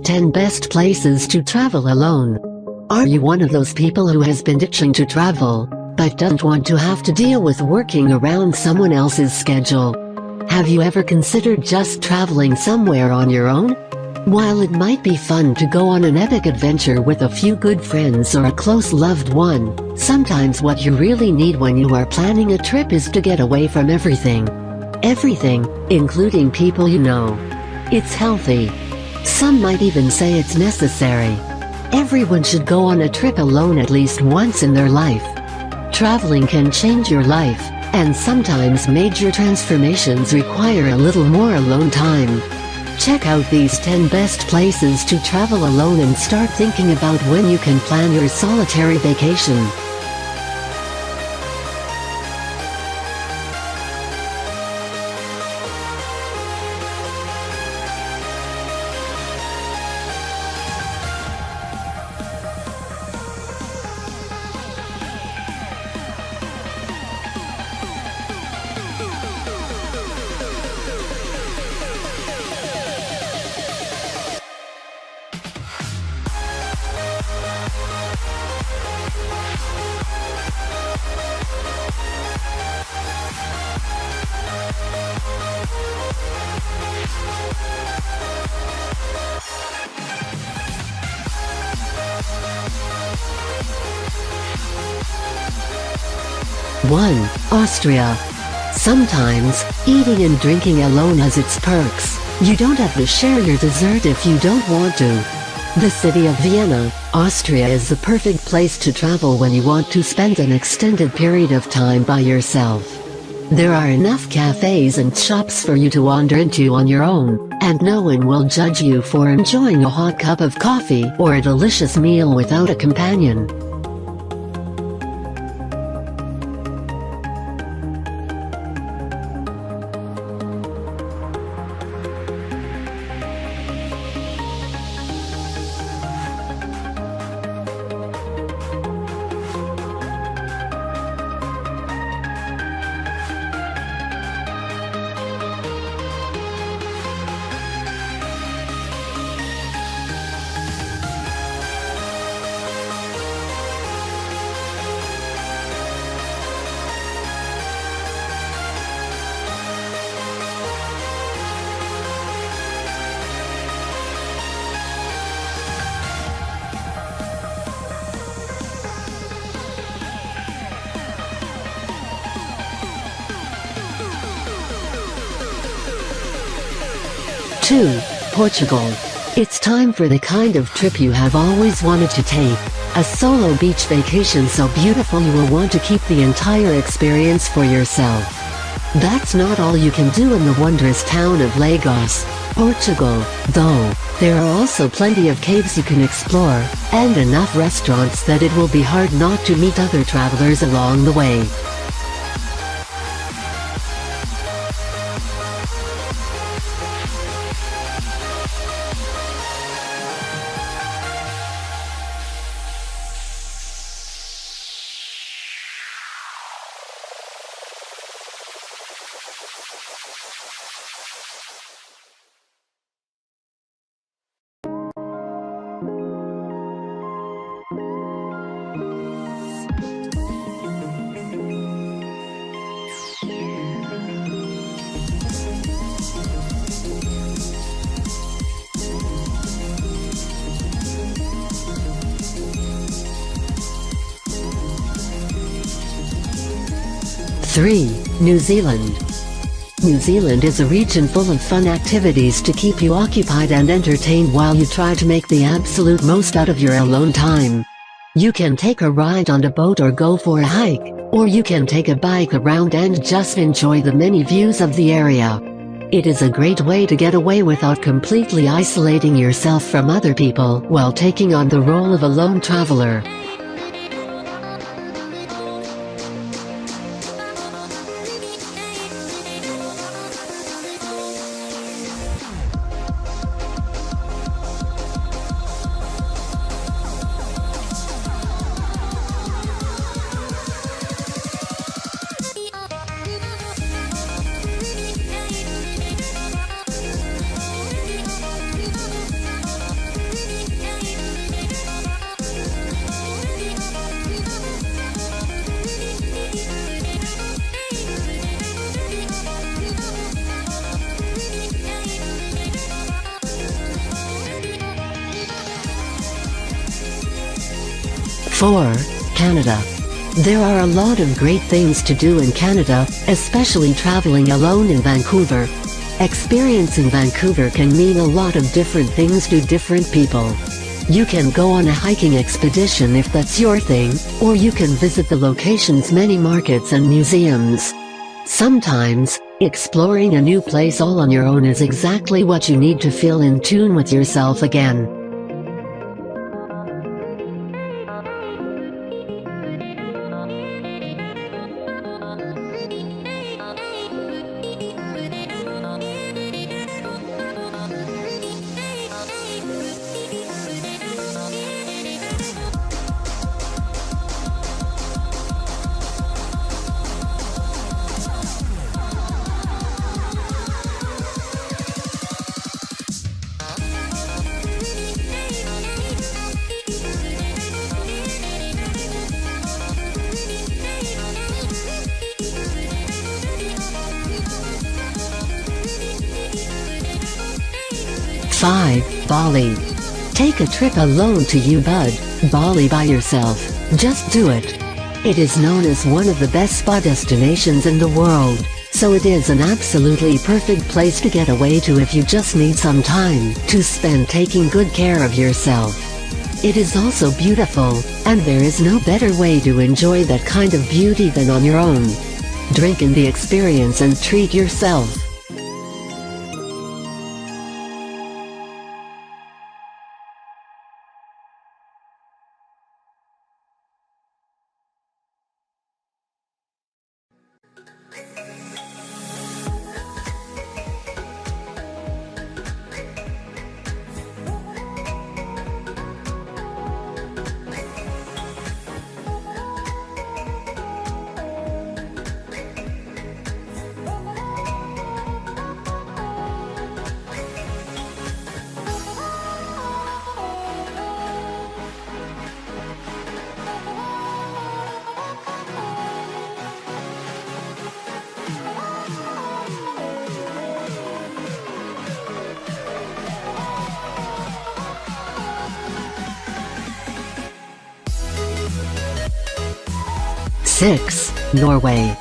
10 best places to travel alone. Are you one of those people who has been itching to travel, but doesn't want to have to deal with working around someone else's schedule? Have you ever considered just traveling somewhere on your own? While it might be fun to go on an epic adventure with a few good friends or a close loved one, sometimes what you really need when you are planning a trip is to get away from everything. Everything, including people you know. It's healthy. Some might even say it's necessary. Everyone should go on a trip alone at least once in their life. Traveling can change your life, and sometimes major transformations require a little more alone time. Check out these 10 best places to travel alone and start thinking about when you can plan your solitary vacation. One, Austria. Sometimes, eating and drinking alone has its perks. You don't have to share your dessert if you don't want to. The city of Vienna, Austria is the perfect place to travel when you want to spend an extended period of time by yourself. There are enough cafes and shops for you to wander into on your own, and no one will judge you for enjoying a hot cup of coffee or a delicious meal without a companion. 2. Portugal. It's time for the kind of trip you have always wanted to take. A solo beach vacation so beautiful you will want to keep the entire experience for yourself. That's not all you can do in the wondrous town of Lagos, Portugal, though. There are also plenty of caves you can explore, and enough restaurants that it will be hard not to meet other travelers along the way. Three. New Zealand. New Zealand is a region full of fun activities to keep you occupied and entertained while you try to make the absolute most out of your alone time. You can take a ride on a boat or go for a hike, or you can take a bike around and just enjoy the many views of the area. It is a great way to get away without completely isolating yourself from other people while taking on the role of a lone traveler. 4. Canada. There are a lot of great things to do in Canada, especially traveling alone in Vancouver. Experiencing Vancouver can mean a lot of different things to different people. You can go on a hiking expedition if that's your thing, or you can visit the location's many markets and museums. Sometimes, exploring a new place all on your own is exactly what you need to feel in tune with yourself again. Five. Bali. Take a trip alone to Ubud, Bali by yourself. Just do it. It is known as one of the best spa destinations in the world, so it is an absolutely perfect place to get away to if you just need some time to spend taking good care of yourself. It is also beautiful, and there is no better way to enjoy that kind of beauty than on your own. Drink in the experience and treat yourself. Six. Norway.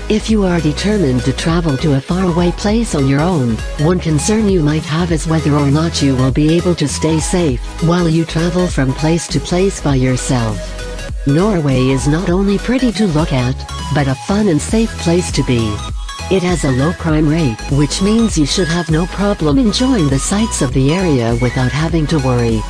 If you are determined to travel to a faraway place on your own, one concern you might have is whether or not you will be able to stay safe while you travel from place to place by yourself. Norway is not only pretty to look at, but a fun and safe place to be. It has a low crime rate, which means you should have no problem enjoying the sights of the area without having to worry.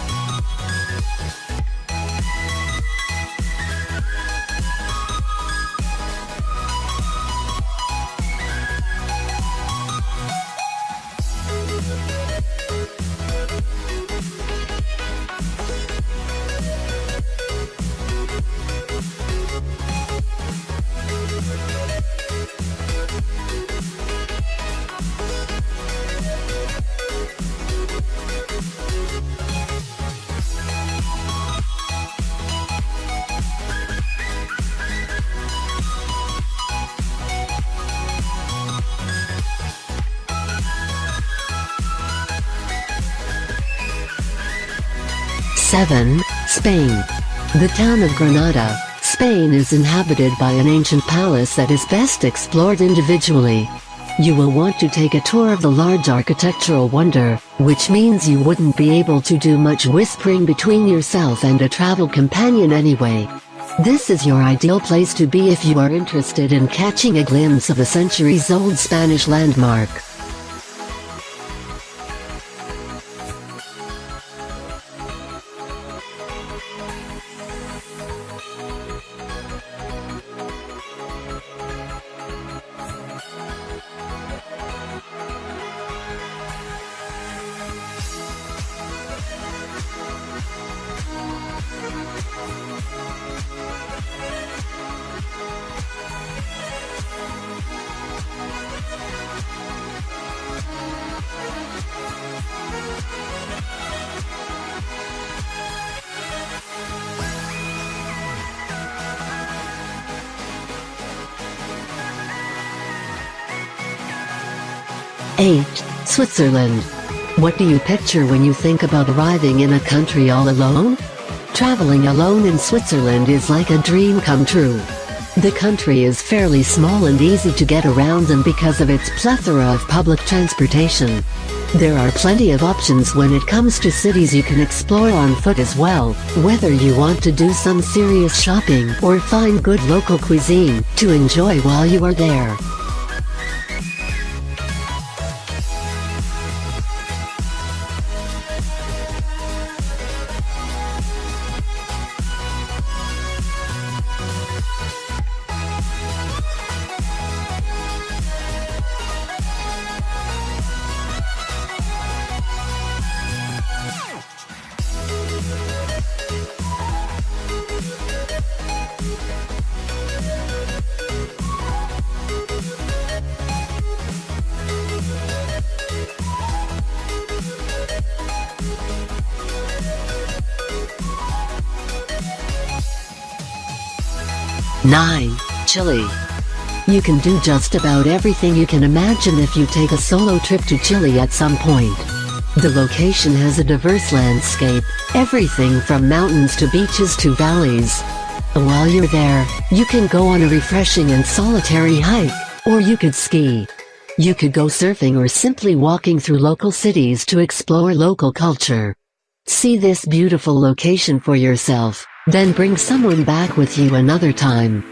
Seven. Spain. The town of Granada, Spain is inhabited by an ancient palace that is best explored individually. You will want to take a tour of the large architectural wonder, which means you wouldn't be able to do much whispering between yourself and a travel companion anyway. This is your ideal place to be if you are interested in catching a glimpse of a centuries-old Spanish landmark. Eight. Switzerland. What do you picture when you think about arriving in a country all alone? Traveling alone in Switzerland is like a dream come true. The country is fairly small and easy to get around, and because of its plethora of public transportation, there are plenty of options when it comes to cities you can explore on foot as well, whether you want to do some serious shopping or find good local cuisine to enjoy while you are there. Nine. Chile. You can do just about everything you can imagine if you take a solo trip to Chile at some point. The location has a diverse landscape, everything from mountains to beaches to valleys. While you're there, you can go on a refreshing and solitary hike, or you could ski. You could go surfing or simply walking through local cities to explore local culture. See this beautiful location for yourself, then bring someone back with you another time.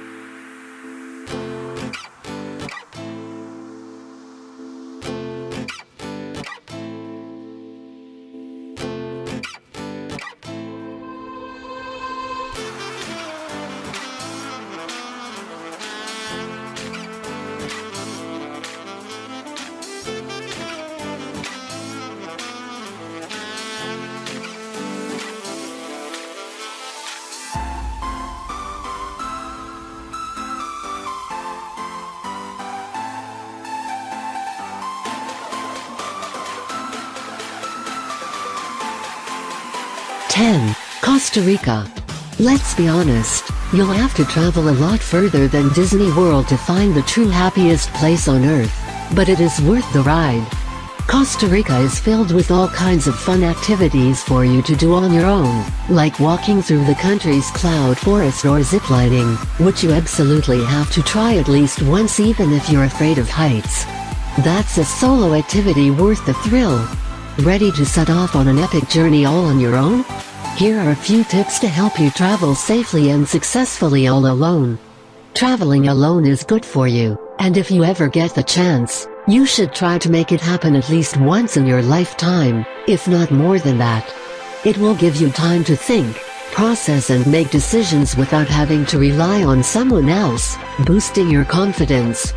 Costa Rica. Let's be honest, you'll have to travel a lot further than Disney World to find the true happiest place on earth, but it is worth the ride. Costa Rica is filled with all kinds of fun activities for you to do on your own, like walking through the country's cloud forest or ziplining, which you absolutely have to try at least once even if you're afraid of heights. That's a solo activity worth the thrill. Ready to set off on an epic journey all on your own? Here are a few tips to help you travel safely and successfully all alone. Traveling alone is good for you, and if you ever get the chance, you should try to make it happen at least once in your lifetime, if not more than that. It will give you time to think, process and make decisions without having to rely on someone else, boosting your confidence.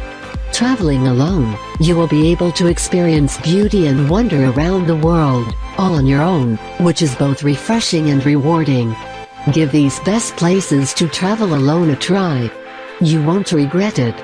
Traveling alone, you will be able to experience beauty and wonder around the world, all on your own, which is both refreshing and rewarding. Give these best places to travel alone a try. You won't regret it.